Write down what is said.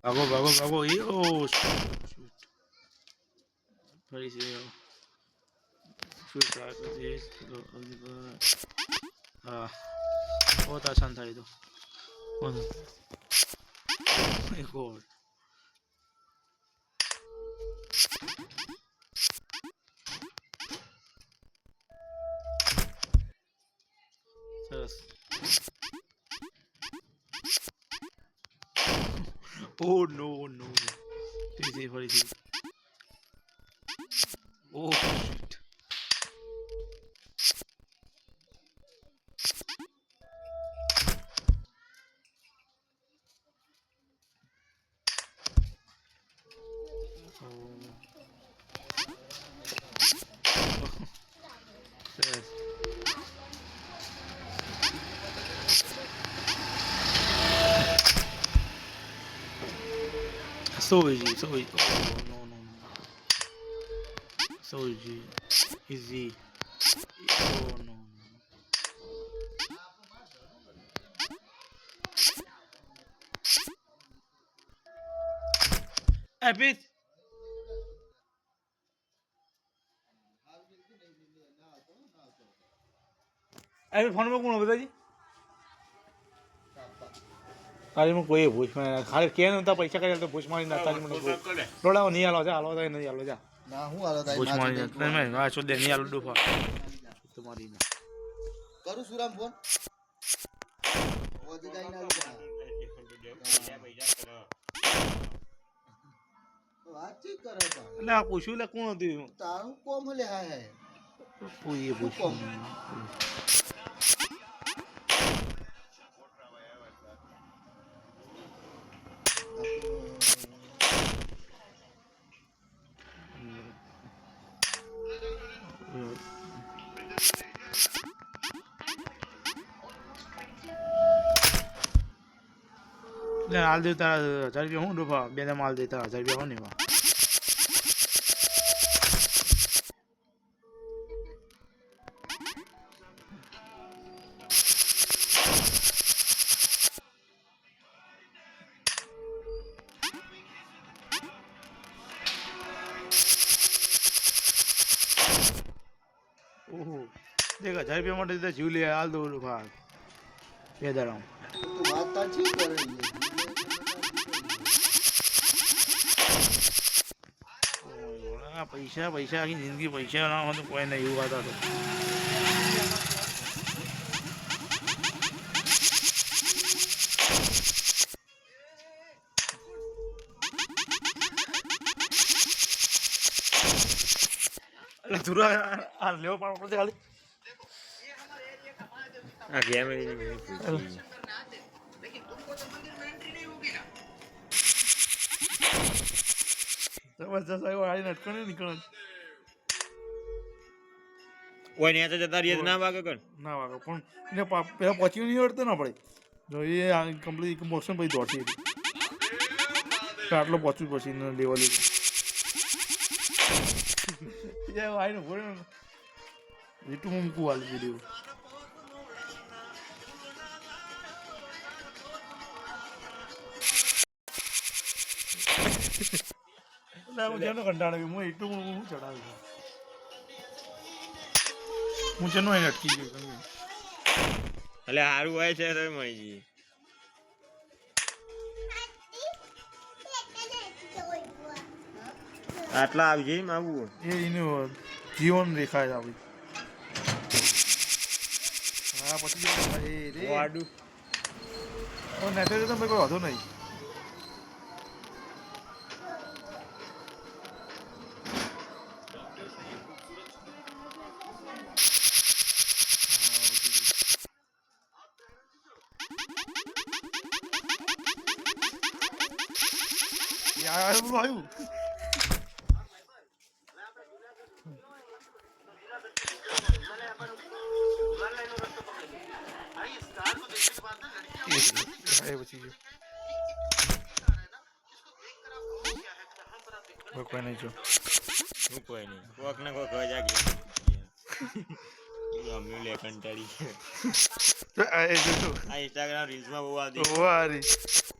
ભાગો ભાગો ભાગો એ ઓ શૂટ ફરી છે શૂટ ટ્રાય કરજે હા बहुत आसान था ये तो एक और सरस ओ नो नो फरीથી ओ शिट સરસ so easy so easy oh, no no no so easy oh no no Abid अरे फोन में कौन हो पिताजी તારી માં કોઈ ભૂસ માં ખાલી કે નતા પૈસા કર્યા તો ભૂસ મારી ના તારી મને રોડાઓ નહીં આલો જા હાલો તો નહીં આલો જા ના હું આલો તારી ભૂસ મારી નહીં આ છો દે નહીં આલો ડોફા તમારી ના કરું સુરામ ફોન ઓજી દાઈ ના વાતચીત કરે એટલે આ પૂછ્યું લે કોણ હતું તારું કોમ લે હા હે પૂરી પૂછ્યું હાલ દેતા 1000 રૂપિયા હું ડૂબા બે ને માલ દેતા 1000 રૂપિયા હોને માં ઓહો દેખ 1000 રૂપિયા માટે તો જીવ લે હાલ દો ડૂબા બે દાડા તો વાત સાચી કરે પૈસા પૈસા આખી જિંદગી પૈસા ના હોય તો કોઈ નહીં એવું વાત હતો तुरा आ लेव पाड़ पड़ते खाली आ गेम में लेकिन तुमको तो मंदिर में एंट्री नहीं होगी ना जबरदस्त है वो आई नटकने निकल ઓય ને જતા રહી ના વાગે કર ના વાગે પણ એને પેલા પહોંચ્યું નહીં આવડતું ના પડે જો એ કમ્પ્લીટ મોશન પછી દોડતી હતી આટલો પહોંચ્યું પછી લેવલ ये आई नो बोल यूट्यूब में को वाली वीडियो ना मुझे ना कंटाळा भी मैं यूट्यूब में हूं चढ़ा गया मुझे नो अटकी गई એટલે હારું હોય છે તો મળી આટલા આવજે એમ આવું એ એનું જીવન દેખાય આવી હા પછી વાડું ઓ નેતે તો કોઈ વાંધો નહીં યાર બોલો આવ્યું कोई नहीं जो कोई नहीं कोक ना कोक हो जाएगी हम ले कंटाड़ी तो आ इंस्टाग्राम रील्स में वो आ रही